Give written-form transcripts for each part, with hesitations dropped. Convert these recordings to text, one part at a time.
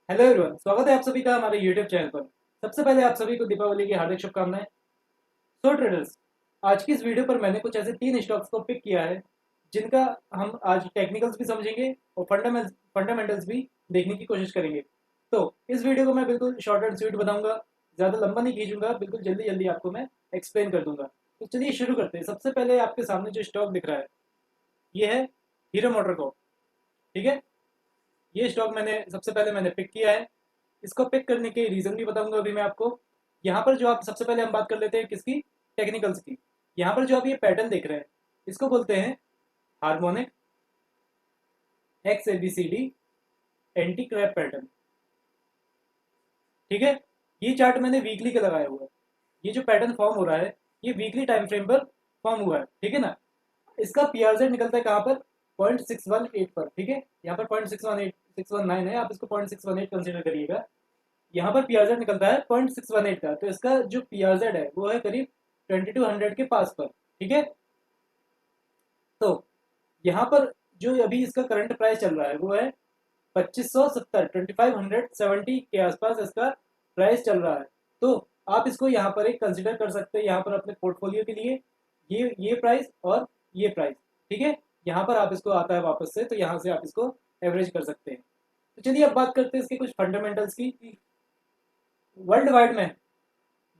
Hello everyone, स्वागत है आप सभी का हमारे यूट्यूब चैनल पर। सबसे पहले आप सभी को दीपावली की हार्दिक शुभकामनाएं। सो ट्रेडर्स, आज की इस वीडियो पर मैंने कुछ ऐसे तीन स्टॉक्स को पिक किया है जिनका हम आज टेक्निकल्स भी समझेंगे और फंडामेंटल्स भी देखने की कोशिश करेंगे। तो इस वीडियो को मैं बिल्कुल शॉर्ट एंड स्वीट बताऊंगा, ज़्यादा लंबा नहीं खींचूंगा, बिल्कुल जल्दी जल्दी आपको मैं एक्सप्लेन कर दूंगा। तो चलिए शुरू करते हैं। सबसे पहले आपके सामने जो स्टॉक दिख रहा है ये है हीरो मोटर को। ठीक है, ये स्टॉक मैंने पिक किया है। इसको पिक करने के रीज़न भी बताऊंगा अभी मैं आपको। यहाँ पर जो आप सबसे पहले हम बात कर लेते हैं किसकी, टेक्निकल्स की। यहाँ पर जो आप ये पैटर्न देख रहे हैं इसको बोलते हैं harmonic X A B C D anti crab pattern. ठीक है, ये चार्ट मैंने वीकली का लगाया हुआ है। ये जो पैटर्न फॉर्म हो रहा है ये वीकली टाइम फ्रेम पर फॉर्म हुआ है। ठीक है ना, इसका पीआरजेड निकलता है कहाँ पर, 0.618 पर। ठीक है, यहाँ पर 0.618 है, आप इसको 0.618 कंसिडर करिएगा। यहाँ पर पीआरजेड निकलता है 0.618 का, तो इसका जो पीआरजेड है वो है करीब 2200 के पास पर। ठीक है, तो यहाँ पर जो अभी इसका करंट प्राइस चल रहा है वो है 2570, 2570 के आसपास इसका प्राइस चल रहा है। तो आप इसको यहाँ पर एक कंसिडर कर सकते हैं यहाँ पर अपने पोर्टफोलियो के लिए, ये प्राइस और ये प्राइस। ठीक है, यहाँ पर आप इसको आता है वापस से, तो यहाँ से आप इसको एवरेज कर सकते हैं। तो चलिए अब बात करते हैं इसके कुछ फंडामेंटल्स की। वर्ल्ड वाइड में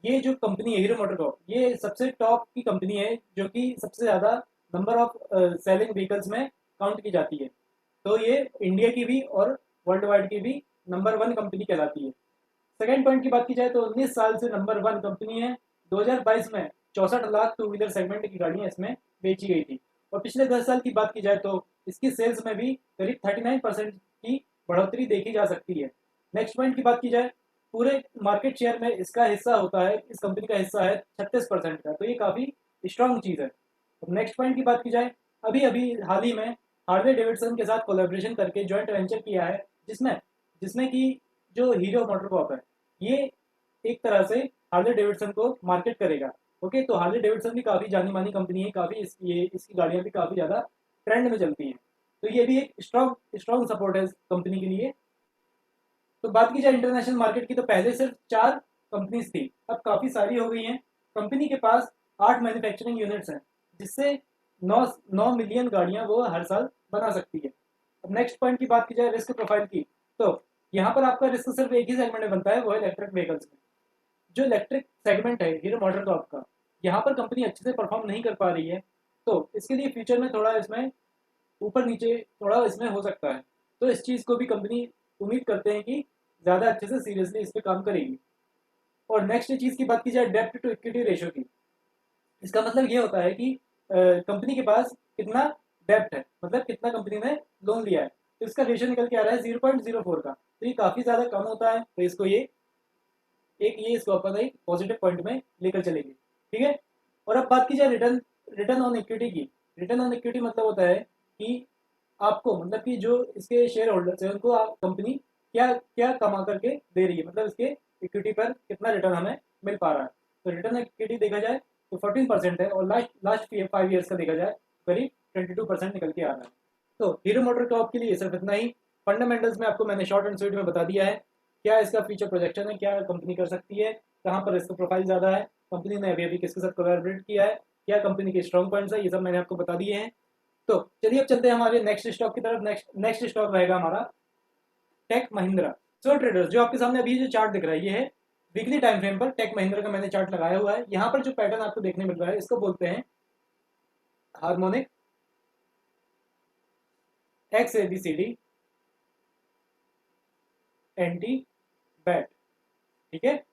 ये जो कंपनी है हीरो मोटोकॉर्प, ये सबसे टॉप की कंपनी है जो कि सबसे ज़्यादा नंबर ऑफ सेलिंग व्हीकल्स में काउंट की जाती है। तो ये इंडिया की भी और वर्ल्ड वाइड की भी नंबर वन कंपनी कहलाती है। सेकेंड पॉइंट की बात की जाए तो 19 साल से नंबर वन कंपनी है। 2022 में 64 लाख टू व्हीलर सेगमेंट की गाड़ियाँ इसमें बेची गई थी। और पिछले 10 साल की बात की जाए तो इसकी सेल्स में भी करीब 39% की बढ़ोतरी देखी जा सकती है। नेक्स्ट पॉइंट की बात की जाए, पूरे मार्केट शेयर में इसका हिस्सा होता है, इस कंपनी का हिस्सा है 36% का, तो ये काफ़ी स्ट्रांग चीज़ है। नेक्स्ट पॉइंट की बात की जाए, अभी अभी हाल ही में हार्ले डेविडसन के साथ कोलेब्रेशन करके जॉइंट वेंचर किया है, जिसमें जिसमें कि जो हीरो मोटरकॉप है ये एक तरह से हार्ले डेविडसन को मार्केट करेगा। ओके, तो हार्ले डेविडसन भी काफ़ी जानी मानी कंपनी है, काफ़ी इसकी गाड़ियाँ भी काफ़ी ज़्यादा ट्रेंड में चलती हैं। तो ये भी एक स्ट्रॉन्ग स्ट्रॉन्ग सपोर्ट है इस कंपनी के लिए। तो बात की जाए इंटरनेशनल मार्केट की तो पहले सिर्फ 4 कंपनीज थी, अब काफ़ी सारी हो गई हैं। कंपनी के पास 8 मैन्युफैक्चरिंग यूनिट्स हैं, जिससे 9 मिलियन गाड़ियां वो हर साल बना सकती है। अब नेक्स्ट पॉइंट की बात की जाए रिस्क प्रोफाइल की, तो यहाँ पर आपका रिस्क सिर्फ एक ही सेगमेंट में बनता है, वो है इलेक्ट्रिक व्हीकल्स में। जो इलेक्ट्रिक सेगमेंट है हीरो मोटर कॉर्प का, यहाँ पर कंपनी अच्छे से परफॉर्म नहीं कर पा रही है। तो इसके लिए फ्यूचर में थोड़ा इसमें ऊपर नीचे थोड़ा इसमें हो सकता है। तो इस चीज़ को भी कंपनी उम्मीद करते हैं कि ज़्यादा अच्छे से सीरियसली इस पर काम करेगी। और नेक्स्ट चीज़ की बात की जाए डेप्ट टू इक्विटी रेशियो की, इसका मतलब ये होता है कि कंपनी के पास कितना डेप्ट है, मतलब कितना कंपनी ने लोन लिया है। तो इसका रेशियो निकल के आ रहा है 0.04 का, तो ये काफ़ी ज़्यादा कम होता है। तो इसको अपन एक पॉजिटिव पॉइंट में लेकर चलेंगे। ठीक है, और अब बात की जाए रिटर्न रिटर्न ऑन इक्विटी की। रिटर्न ऑन इक्विटी मतलब होता है कि आपको, मतलब कि जो इसके शेयर होल्डर्स है उनको आप कंपनी क्या क्या कमा करके दे रही है, मतलब इसके इक्विटी पर कितना रिटर्न हमें मिल पा रहा है। तो रिटर्न इक्विटी देखा जाए तो 14% है, और लास्ट लास्ट 5 ईयर्स का देखा जाए करीब 22% निकल के आ रहा है। तो हीरो मोटर टॉप के लिए सिर्फ इतना ही। फंडामेंटल्स में आपको मैंने शॉर्ट एंड स्वीट में बता दिया है, क्या इसका फ्यूचर प्रोजेक्शन है, क्या कंपनी कर सकती है, कहाँ पर इसका प्रोफाइल ज़्यादा है, कंपनी ने अभी अभी किसके साथ कोलैबोरेट किया है, क्या कंपनी के स्ट्रॉन्ग पॉइंट्स है, ये सब मैंने आपको बता दिए हैं। तो चलिए अब चलते हैं हमारे नेक्स्ट स्टॉक की तरफ। नेक्स्ट स्टॉक रहेगा हमारा टेक महिंद्रा। सो ट्रेडर्स, जो आपके सामने अभी जो चार्ट दिख रहा है ये है वीकली टाइम फ्रेम पर टेक महिंद्रा का मैंने चार्ट लगाया हुआ है। यहाँ पर जो पैटर्न आपको देखने मिल रहा है इसको बोलते हैं harmonic X A B C D anti bat. ठीक है,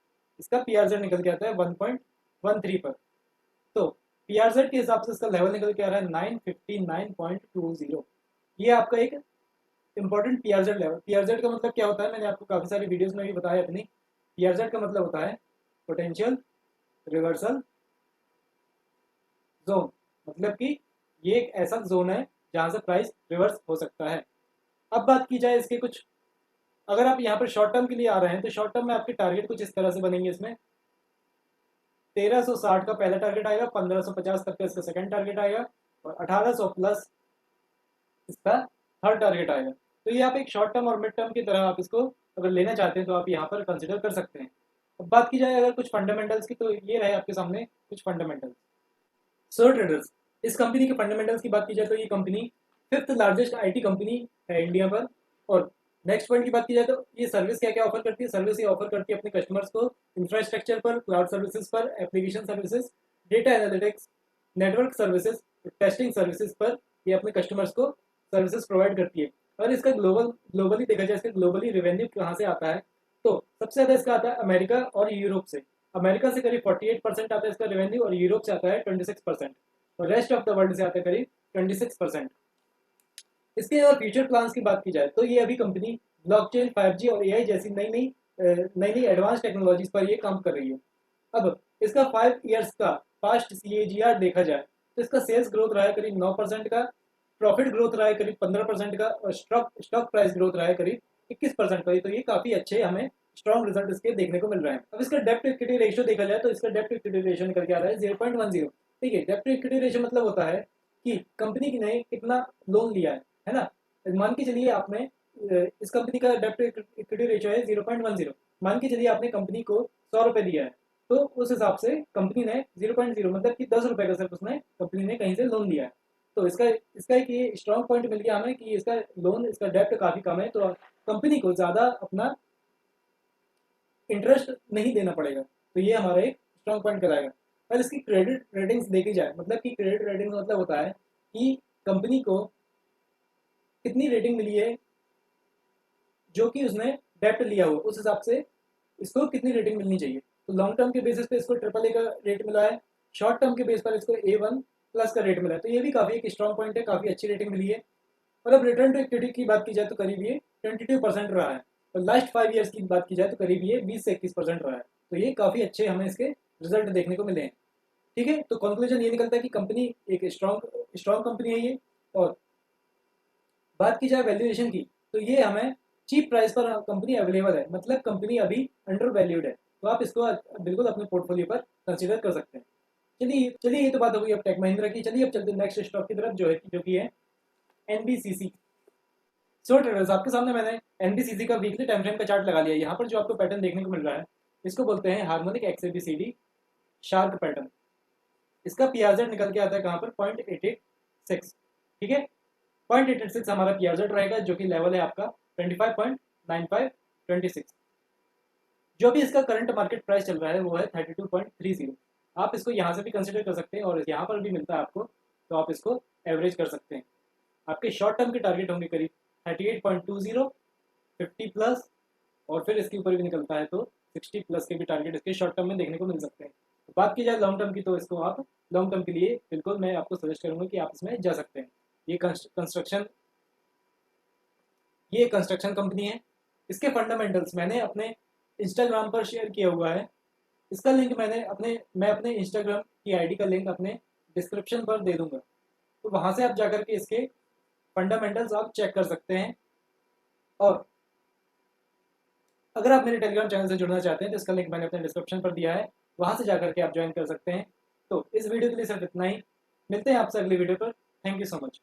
इसका पीआरजेड निकल के आता है 1.13 पर। तो पीआरजेड के हिसाब से इसका लेवल निकल के आ रहा है 959.20। ये आपका एक इंपॉर्टेंट पीआरजेड लेवल। पीआरजेड का मतलब क्या होता है, मैंने आपको काफ़ी सारी वीडियोस में भी बताया अपनी। पीआरजेड का मतलब होता है पोटेंशियल रिवर्सल जोन, मतलब कि ये एक ऐसा जोन है जहां से प्राइस रिवर्स हो सकता है। अब बात की जाए इसके कुछ, अगर आप यहाँ पर शॉर्ट टर्म के लिए आ रहे हैं तो शॉर्ट टर्म में आपके टारगेट कुछ इस तरह से बनेंगे। इसमें 1360 का पहला टारगेट आएगा, 1550 तक का इसका सेकंड टारगेट आएगा, और 1800 प्लस इसका थर्ड टारगेट आएगा। तो ये आप एक शॉर्ट टर्म और मिड टर्म की तरह आप इसको अगर लेना चाहते हैं तो आप यहाँ पर कंसिडर कर सकते हैं। अब बात की जाए अगर कुछ फंडामेंटल्स की, तो ये रहे आपके सामने कुछ फंडामेंटल्स। सर ट्रेडर्स, इस कंपनी के फंडामेंटल्स की बात की जाए तो ये company fifth largest IT company है इंडिया पर। और नेक्स्ट पॉइंट की बात की जाए तो ये सर्विस क्या क्या ऑफर करती है, सर्विस ये ऑफर करती है अपने कस्टमर्स को इंफ्रास्ट्रक्चर पर, क्लाउड सर्विसेज पर, application services, data analytics, network services, testing services पर ये अपने कस्टमर्स को सर्विसेज प्रोवाइड करती है। और इसका ग्लोबली देखा जाए, इसका ग्लोबली रेवेन्यू कहाँ से आता है, तो सबसे ज़्यादा इसका आता है अमेरिका और यूरोप से। अमेरिका से करीब 48% आता है इसका रेवेन्यू, और यूरोप से आता है 26%, और रेस्ट ऑफ द वर्ल्ड से आता है करीब 26%। इसके अगर फ्यूचर प्लान्स की बात की जाए तो ये अभी कंपनी ब्लॉकचेन, 5G और एआई जैसी नई नई एडवांस टेक्नोलॉजीज पर ये काम कर रही है। अब इसका 5 ईयर्स का पास्ट CAGR देखा जाए तो इसका सेल्स ग्रोथ रहा है करीब 9% का, प्रॉफिट ग्रोथ रहा है करीब 15% का, और स्टॉक प्राइस ग्रोथ रहा है करीब 21% का। तो ये काफ़ी अच्छे हमें स्ट्रॉन्ग रिजल्ट इसके देखने को मिल रहा है। अब इसका डेप्ट इक्विटी रेशियो देखा जाए तो इसका डेप्ट इक्विटी रेशियो निकल के आ रहा है 0.10। ठीक है, डेप्ट इक्विटी रेशियो मतलब होता है कि कंपनी ने कितना लोन लिया है ना। मान के चलिए आपने इस कंपनी का डेप्ट इक्विटी रेशियो है 0.10। मान के चलिए आपने कंपनी को 100 रुपये दिया है, तो उस हिसाब से कंपनी ने 0.0 मतलब कि 10 रुपये का सिर्फ उसने कंपनी ने कहीं से लोन लिया है। तो इसका इसका एक ये स्ट्रॉन्ग पॉइंट मिल गया हमें कि इसका लोन, इसका डेप्ट काफ़ी कम है, तो कंपनी को ज़्यादा अपना इंटरेस्ट नहीं देना पड़ेगा। तो ये हमारा एक स्ट्रॉन्ग पॉइंट कराएगा। और इसकी क्रेडिट रेटिंग्स देखी जाए, मतलब कि क्रेडिट रेटिंग्स मतलब होता है कि कंपनी को कितनी रेटिंग मिली है, जो कि उसने डेप्ट लिया हो उस हिसाब से इसको कितनी रेटिंग मिलनी चाहिए। तो लॉन्ग टर्म के बेसिस पे इसको AAA का रेट मिला है, शॉर्ट टर्म के बेस पर इसको A1+ का रेट मिला है। तो ये भी काफ़ी एक स्ट्रॉन्ग पॉइंट है, काफ़ी अच्छी रेटिंग मिली है। और अब रिटर्न टू इक्विटी की बात की जाए तो करीब ये 22% रहा है, और लास्ट 5 ईयर्स की बात की जाए तो करीब ये 20 से 21% रहा है। तो ये काफ़ी अच्छे हमें इसके रिजल्ट देखने को मिले हैं। ठीक है, तो कंक्लूजन ये निकलता है कि कंपनी एक स्ट्रॉन्ग स्ट्रॉन्ग कंपनी है ये। और बात की जाए वैल्यूएशन की, तो ये हमें चीप प्राइस पर कंपनी अवेलेबल है, मतलब कंपनी अभी अंडर वैल्यूड है। तो आप इसको बिल्कुल अपने पोर्टफोलियो पर कंसिडर कर सकते हैं। चलिए चलिए, ये तो बात हो गई अब टेक महिंद्रा की। चलिए अब चलते हैं नेक्स्ट स्टॉक की तरफ, जो कि है NBCC। सो ट्रेडर्स, आपके सामने मैंने NBCC का वीकली टाइम फ्रेम का चार्ट लगा लिया है। यहाँ पर जो आपको पैटर्न देखने को मिल रहा है, इसको बोलते हैं हार्मोनिक XABCD शार्क पैटर्न। इसका PRZ निकल के आता है कहाँ पर, 0.886। ठीक है, 0.886 हमारा PRZ रहेगा, जो कि लेवल है आपका 25.9526। जो भी इसका करंट मार्केट प्राइस चल रहा है वो है 32.30। आप इसको यहाँ से भी कंसिडर कर सकते हैं, और यहाँ पर भी मिलता है आपको, तो आप इसको एवरेज कर सकते हैं। आपके शॉर्ट टर्म के टारगेट होंगे करीब 38.20, 50+, और फिर इसके ऊपर भी निकलता है तो 60+ के भी टारगेट इसके शॉर्ट टर्म में देखने को मिल सकते हैं। तो बात की जाए लॉन्ग टर्म की, तो इसको आप लॉन्ग टर्म के लिए बिल्कुल मैं आपको सजेस्ट करूँगा कि आप इसमें जा सकते हैं। ये कंस्ट्रक्शन कंपनी है। इसके फंडामेंटल्स मैंने अपने इंस्टाग्राम पर शेयर किया हुआ है। इसका लिंक मैं अपने इंस्टाग्राम की आईडी का लिंक अपने डिस्क्रिप्शन पर दे दूंगा, तो वहाँ से आप जाकर के इसके फंडामेंटल्स आप चेक कर सकते हैं। और अगर आप मेरे टेलीग्राम चैनल से जुड़ना चाहते हैं तो इसका लिंक मैंने अपने डिस्क्रिप्शन पर दिया है, वहाँ से जाकर के आप ज्वाइन कर सकते हैं। तो इस वीडियो के लिए सिर्फ इतना ही, मिलते हैं आपसे अगली वीडियो पर। Thank you so much.